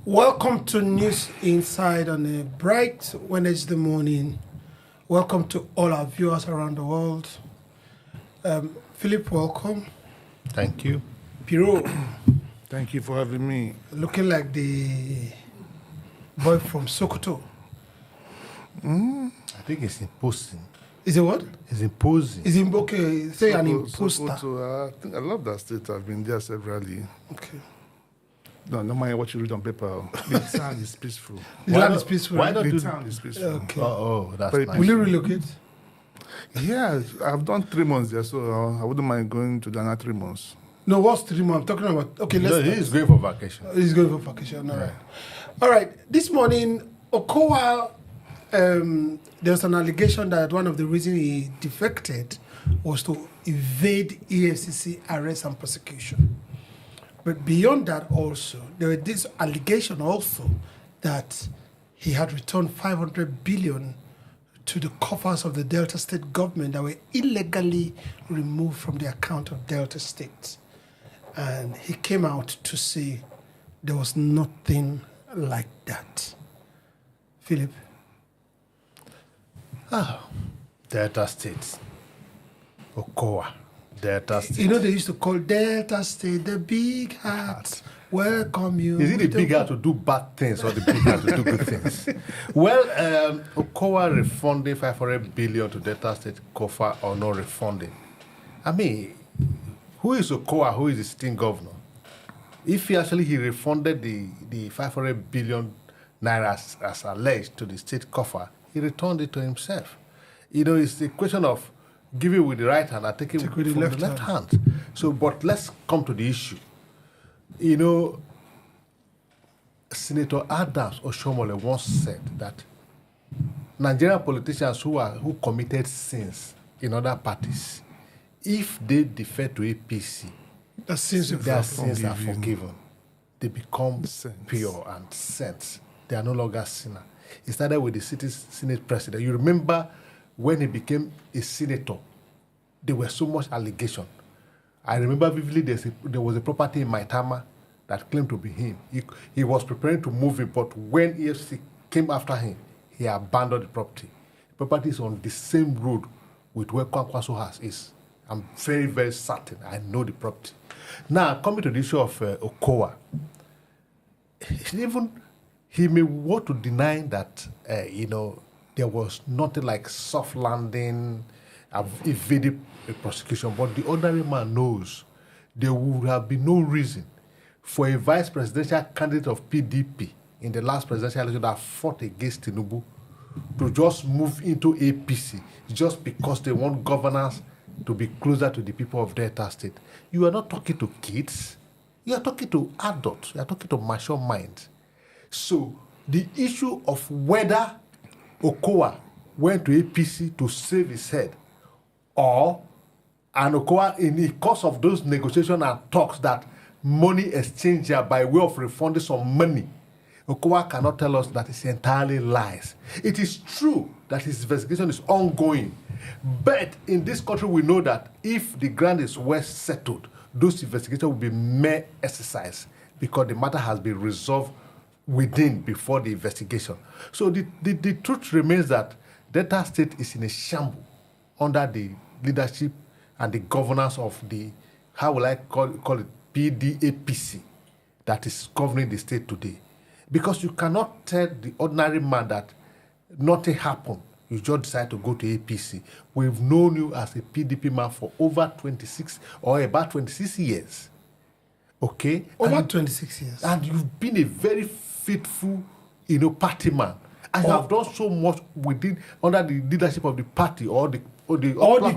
Welcome to News Inside on a bright Wednesday morning. Welcome to all our viewers around the world. Philip, welcome. Thank you. Piro. Thank you for having me. Looking like the boy from Sokoto. I think it's imposing. Is it what? It's imposing. Is it okay? Say an imposter. I think I love that state. I've been there severally. Okay. No mind what you read on paper. The town is peaceful. The land is peaceful. Why not The do town is peaceful. Okay. Oh, that's Very nice. Will you relocate? Yeah, I've done 3 months there, so I wouldn't mind going to another 3 months. No, what's 3 months? I'm talking about. Okay, let's. No, he's going for vacation. He's going for vacation. All right. All right. This morning, Okowa, there's an allegation that one of the reasons he defected was to evade EFCC arrest and prosecution. But beyond that also, there was this allegation also that he had returned 500 billion to the coffers of the Delta State government that were illegally removed from the account of Delta State. And he came out to say there was nothing like that. Philip? Delta State. Okowa. Delta State. You know they used to call Delta State the big hat. Welcome you. Is it the big hat to do bad things or the big hat to do good things? Well, Okowa refunding 500 billion to Delta State coffer or not refunding. I mean, who is Okowa? Who is the sitting governor? If he refunded the 500 billion naira as alleged to the state coffer, he returned it to himself. You know, it's a question of giving with the right hand and taking Take with from the the left left hand. So, but let's come to the issue. You know, Senator Adams Oshomole once said that Nigerian politicians who committed sins in other parties, if they defer to APC, The sins of their God. sins are forgiven. They become Saints. pure and saints. They are no longer sinner. It started with the Senate president. You remember when he became a senator, there were so much allegation. I remember vividly there was a property in Maitama that claimed to be him. He was preparing to move it, but when EFCC came after him, he abandoned the property. The property is on the same road with where Kwankwaso House is. I'm very, very certain. I know the property. Now, coming to the issue of Okowa, even he may want to deny that, there was nothing like soft landing, evading a prosecution, but the ordinary man knows there would have been no reason for a vice presidential candidate of PDP in the last presidential election that fought against Tinubu to just move into APC just because they want governance to be closer to the people of Delta State. You are not talking to kids. You are talking to adults. You are talking to mature minds. So the issue of whether Okowa went to APC to save his head and Okowa, in the course of those negotiations and talks that money exchanged here by way of refunding some money, Okowa cannot tell us that it's entirely lies. It is true that his investigation is ongoing, but in this country we know that if the ground is well settled, those investigations will be mere exercise because the matter has been resolved within before the investigation. So the truth remains that Delta State is in a shambles under the leadership and the governance of the, how will I call it, PDAPC that is governing the state today. Because you cannot tell the ordinary man that nothing happened. You just decide to go to APC. We've known you as a PDP man for over 26 or about 26 years. Okay? Over 26 years. And you've been a very faithful, party man. And you have done so much under the leadership of the party or the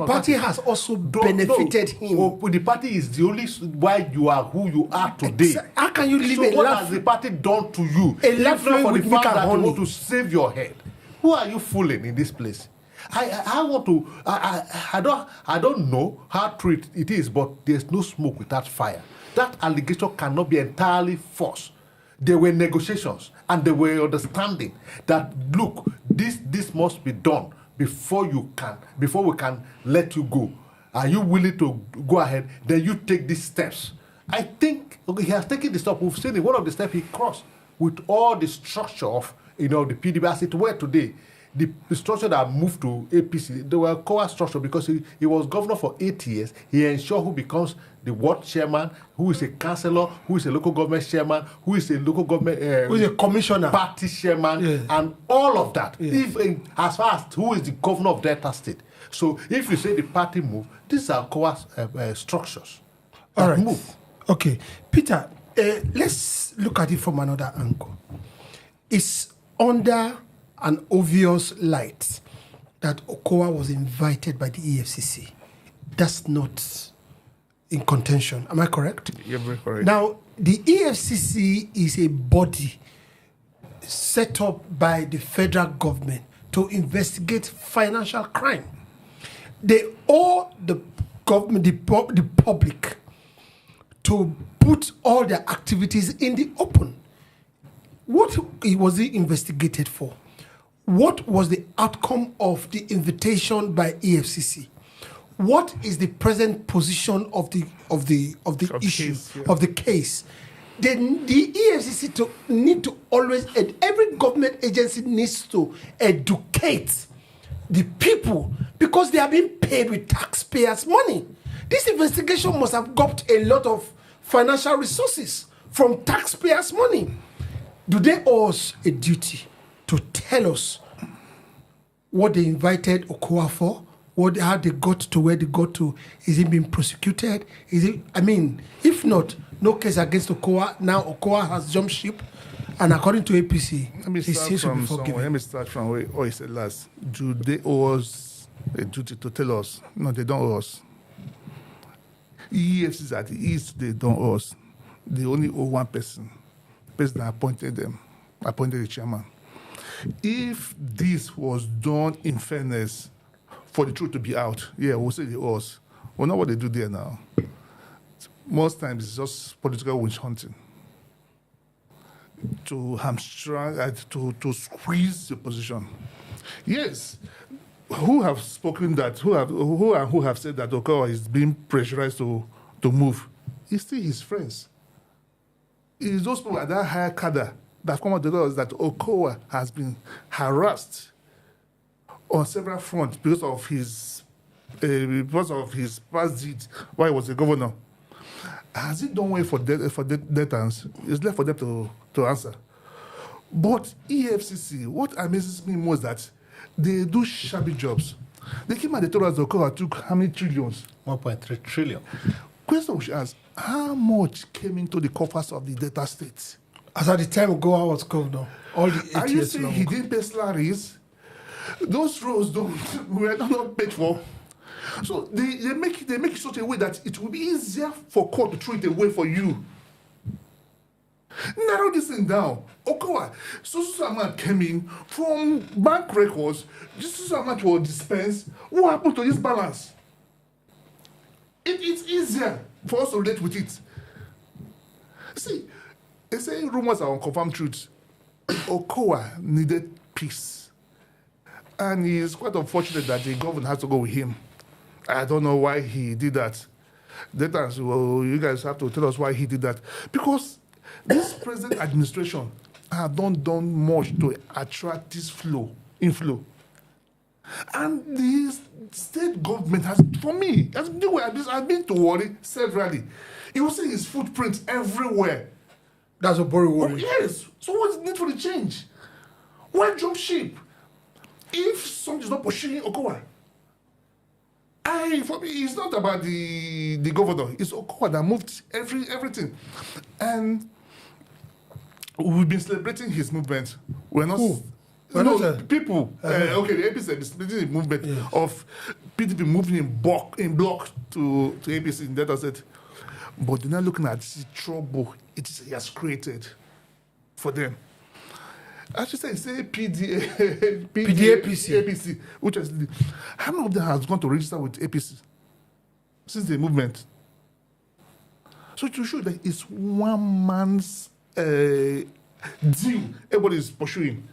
party has also benefited him. The party is the only why you are who you are today. How can you live so what has the party done to you? A life for the with fact Mika that you Honey. want to save your head. Who are you fooling in this place? I don't know how true it is, but there's no smoke without fire. That allegation cannot be entirely false. There were negotiations and there were understanding that look, this must be done before we can let you go. Are you willing to go ahead? Then you take these steps. I think he has taken the step. We've seen it. One of the steps he crossed with all the structure of, the PDP as it were today. The structure that moved to APC, they were Okowa structure because he was governor for 8 years. He ensured who becomes the ward chairman, who is a councillor, who is a local government chairman, who is a local government who is a commissioner, party chairman, and all of that. As far as who is the governor of Delta State. So if you say the party move, these are Okowa's structures. All right. Move. Okay, Peter. Let's look at it from another angle. It's under an obvious light that Okowa was invited by the EFCC. That's not in contention. Am I correct? You're very correct. Now, the EFCC is a body set up by the federal government to investigate financial crime. They owe the government, the public, to put all their activities in the open. What was he investigated for? What was the outcome of the invitation by EFCC? What is the present position of the issue case, yeah. of the case? The EFCC need to always, and every government agency needs to educate the people because they are being paid with taxpayers' money. This investigation must have got a lot of financial resources from taxpayers' money. Do they owe us a duty to tell us what they invited Okowa for, how they got to where they got to? Is he being prosecuted? If not, no case against Okowa. Now Okowa has jumped ship, and according to APC, he seems to be forgiven. Let me start from where he said last. Do they owe us a duty to tell us? No, they don't owe us. EFCs at the East, they don't owe us. They only owe one person. The person that appointed the chairman. If this was done in fairness, for the truth to be out, we'll say they owe us. Well, not what they do there now. Most times it's just political witch hunting. To hamstring, to squeeze the position. Yes, who have spoken that, who have said that Okowa is being pressurized to move? It's still his friends. It is those people at that higher cadre that have come out to tell us that Okowa has been harassed on several fronts because of his past deeds while he was a governor. Has it done well for debtors? It's left for them to answer. But EFCC, what amazes me most is that they do shabby jobs. They came and they told us that Okowa took how many trillions? 1.3 trillion. Question we should ask, how much came into the coffers of the Delta States? As at the time Okowa was governor, all the 8 Are you years saying long. he didn't pay salaries? Those roads were not paid for. So they make it such a way that it will be easier for court to throw it away for you. Narrow this thing down. Okowa, so amount came in from bank records. This amount was dispensed. What happened to this balance? It's easier for us to relate with it. See, they say rumors are unconfirmed truths. Okowa needed peace. And it's quite unfortunate that the government has to go with him. I don't know why he did that. You guys have to tell us why he did that. Because this present administration have not done much to attract this inflow. And the state government has, for me, I've been to worry severally. You will see his footprints everywhere. That's Oborevwori. Oh, yes. So what's the need for the change? Why jump ship? If something is not pursuing Okowa, for me, it's not about the governor. It's Okowa that moved everything. And we've been celebrating his movement. We're not... Who? People. The APC is celebrating the movement of PDP moving in block to APC in Delta State. But they're not looking at the trouble he has created for them. I should say APC, which is how many of them has gone to register with APC since the movement? So to show that it's one man's deal everybody is pursuing.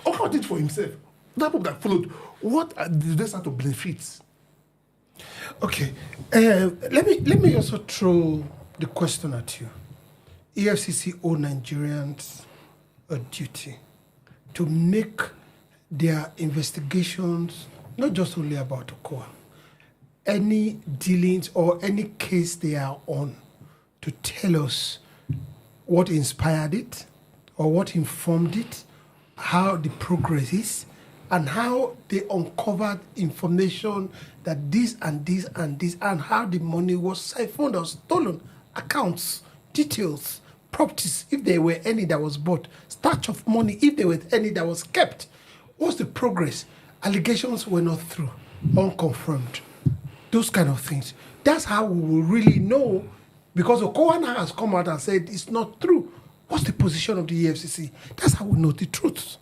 Okowa did for himself. That people that followed, what did they start to benefit? Okay, let me also throw the question at you. EFCC owe Nigerians a duty to make their investigations not just only about Okowa, any dealings or any case they are on, to tell us what inspired it or what informed it, how the progress is, and how they uncovered information that this and this and this, and how the money was siphoned or stolen, accounts, details, properties, if there were any that was bought, stash of money, if there were any that was kept. What's the progress? Allegations were not through, unconfirmed. Those kind of things. That's how we will really know, because Okowa now has come out and said it's not true. What's the position of the EFCC? That's how we know the truth.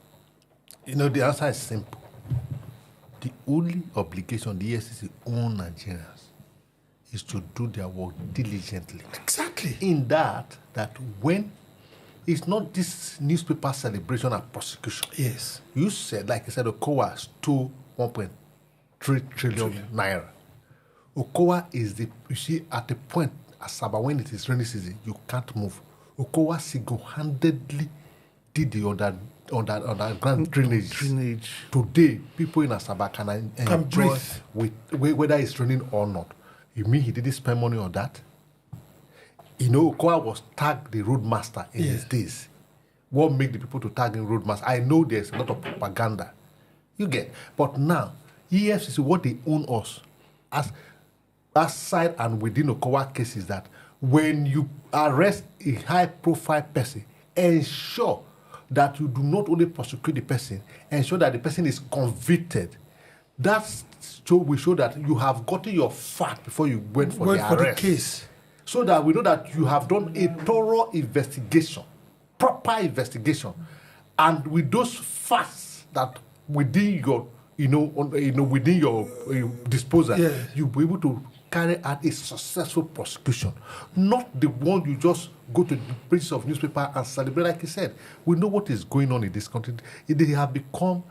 You know, the answer is simple. The only obligation the EFCC on Nigerians is to do their work diligently. Exactly. In that when it's not this newspaper celebration and prosecution. Yes. You said, like I said, Okowa stole 1.3 trillion naira. Okowa is you see, at the point, Asaba, when it is rainy season, you can't move. Okowa single-handedly did the underground drainage. Today, people in Asaba can enjoy with whether it's raining or not. You mean he didn't spend money on that? You know, Okowa was tagged the roadmaster in his days. What made the people to tag him roadmaster? I know there's a lot of propaganda. You get. But now, EFCC, what they own us, as outside and within Okowa cases, that when you arrest a high-profile person, ensure that you do not only prosecute the person, ensure that the person is convicted. That will show that you have gotten your fact before you went for the arrest. The case. So that we know that you have done a thorough investigation, proper investigation, and with those facts that within your, within your disposal, you'll be able to carry out a successful prosecution, not the one you just go to the pages of newspaper and celebrate. Like I said, we know what is going on in this country. They have become,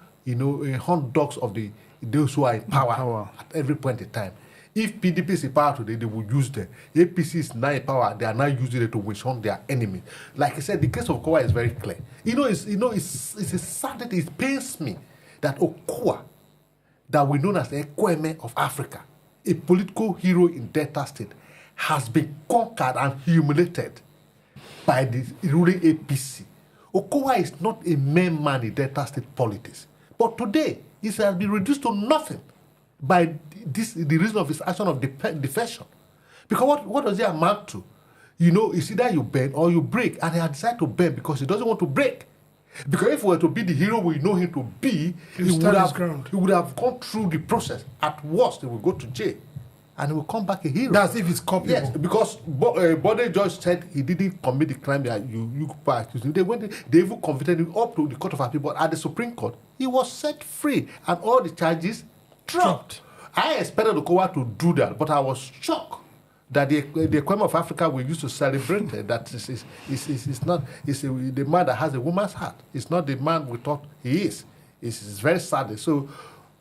hot dogs of those who are in power at every point in time. If PDP is in power today, they will use them. APC is now in power; they are now using it to wish on their enemy. Like I said, the case of Okowa is very clear. It's a sad. It pains me that Okowa, that we know as the Ekweme of Africa, a political hero in Delta State, has been conquered and humiliated by the ruling APC. Okowa is not a main man in Delta State politics, but today he has been reduced to nothing by the reason of his action of defection. Because what does it amount to? It's either you bend or you break, and he has decided to bend because he doesn't want to break. Because if he were to be the hero we know him to be, he would have gone through the process. At worst, he will go to jail, and he will come back a hero. That's if it's culpable. Yes, because Bode Judge said he didn't commit the crime that you accused him. They even convicted him up to the Court of Appeal, but at the Supreme Court, he was set free, and all the charges dropped. I expected Okowa to do that, but I was shocked that the Ekweme of Africa we used to celebrate that is not the man that has a woman's heart. It's not the man we thought he is. It's very sad. So,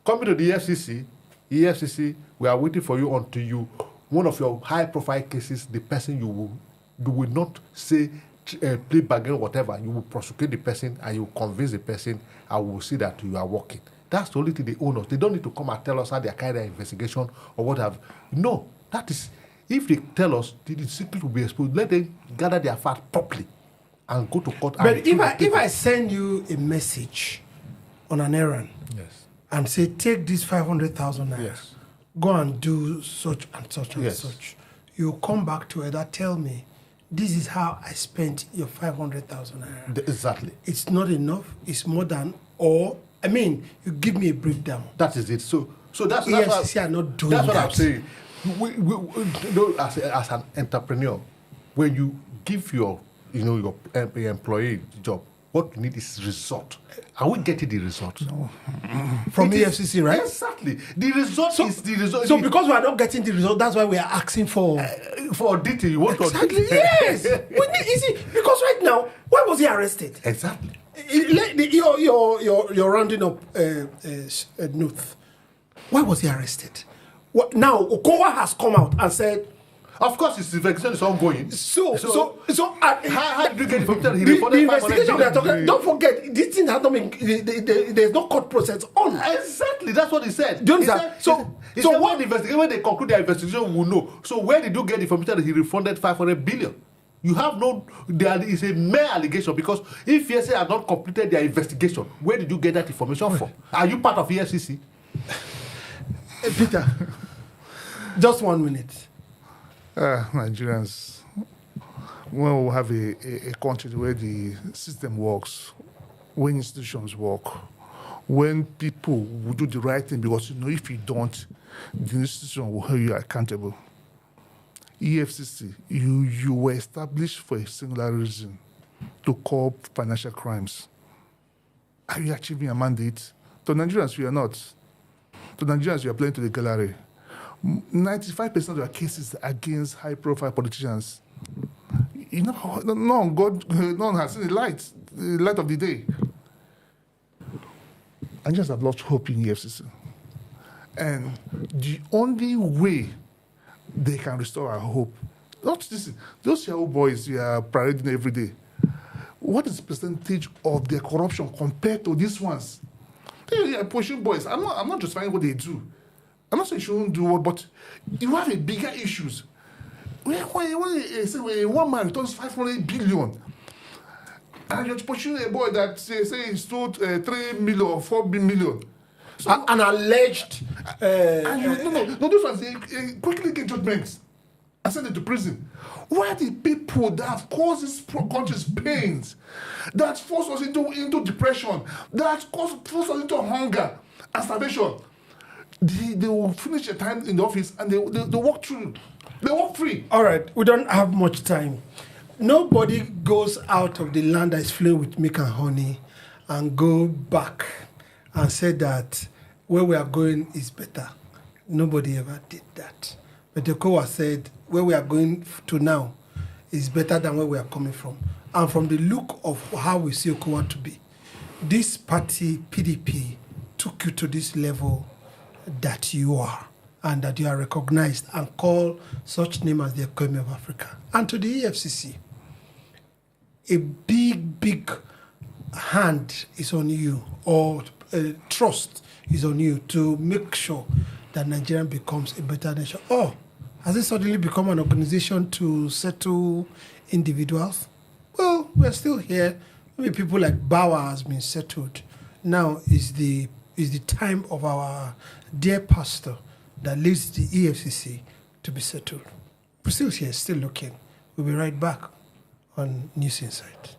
coming to the EFCC, we are waiting for you until you, one of your high-profile cases, the person you will not say play bargain or whatever. You will prosecute the person and you will convince the person, and we will see that you are working. That's the only thing they own us. They don't need to come and tell us how they are carrying their investigation or what have. No, that is, if they tell us, the secret will be exposed. Let them gather their facts properly and go to court. But if I send you a message on an errand, and say, take this 500,000 naira, go and do such and such and such, you come back to it and tell me, this is how I spent your 500,000 naira. Exactly. It's not enough. It's more than, or you give me a breakdown. That is it. So that's EFCC are not doing that. That's what I'm saying. We, as an entrepreneur, when you give your employee job, what you need is result. Are we getting the result? No. From EFCC, right? Exactly. The result is the result. So because we are not getting the result, that's why we are asking for detail. You want exactly. Yes. We need, because right now, why was he arrested? Exactly. You're rounding up Nuth. Why was he arrested? Now Okowa has come out and said, Of course, his investigation is ongoing. So How did you get information that he the refunded 500 investigation we are billion? talking, don't forget, this thing has not been, there's no court process on. Exactly, that's what he said. Do you He understand? said- he said when they conclude their investigation, we will know. So where did you get information that he refunded 500 billion? You have no, there is a mere allegation, because if EFCC had not completed their investigation, where did you get that information from? Are you part of EFCC? Peter, just 1 minute. Nigerians, when we have a country where the system works, when institutions work, when people will do the right thing, because if you don't, the institution will hold you accountable. EFCC, you were established for a singular reason, to curb financial crimes. Are you achieving a mandate? To Nigerians, you are not. To Nigerians, you are playing to the gallery. 95% of your cases are against high-profile politicians. None has seen the light of the day. Nigerians have lost hope in EFCC. And the only way they can restore our hope, those Yahoo boys you are parading every day, what is the percentage of their corruption compared to these ones? They are pushing boys. I'm not justifying what they do. I'm not saying you shouldn't do what, but you have a bigger issues. When one man returns 500 billion, and you're pushing a boy that say he stole 3 million or 4 million. So, an alleged. And no difference. They quickly get judgments and send them to prison. Why are the people that have caused this country's pains, that forced us into depression, that forced us into hunger and starvation, they will finish their time in the office and they walk through. They walk free. All right, we don't have much time. Nobody goes out of the land that is flowing with milk and honey and go back and say that where we are going is better. Nobody ever did that. But Okowa said where we are going to now is better than where we are coming from. And from the look of how we see Okowa to be, this party, PDP, took you to this level that you are, and that you are recognized and called such name as the economy of Africa. And to the EFCC, a big hand is on you, or trust is on you to make sure that Nigeria becomes a better nation. Or has it suddenly become an organization to settle individuals? Well, we're still here. Maybe people like Bauer has been settled. Now is the time of our dear pastor that leads the EFCC to be settled. We're still here, still looking. We'll be right back on News Insight.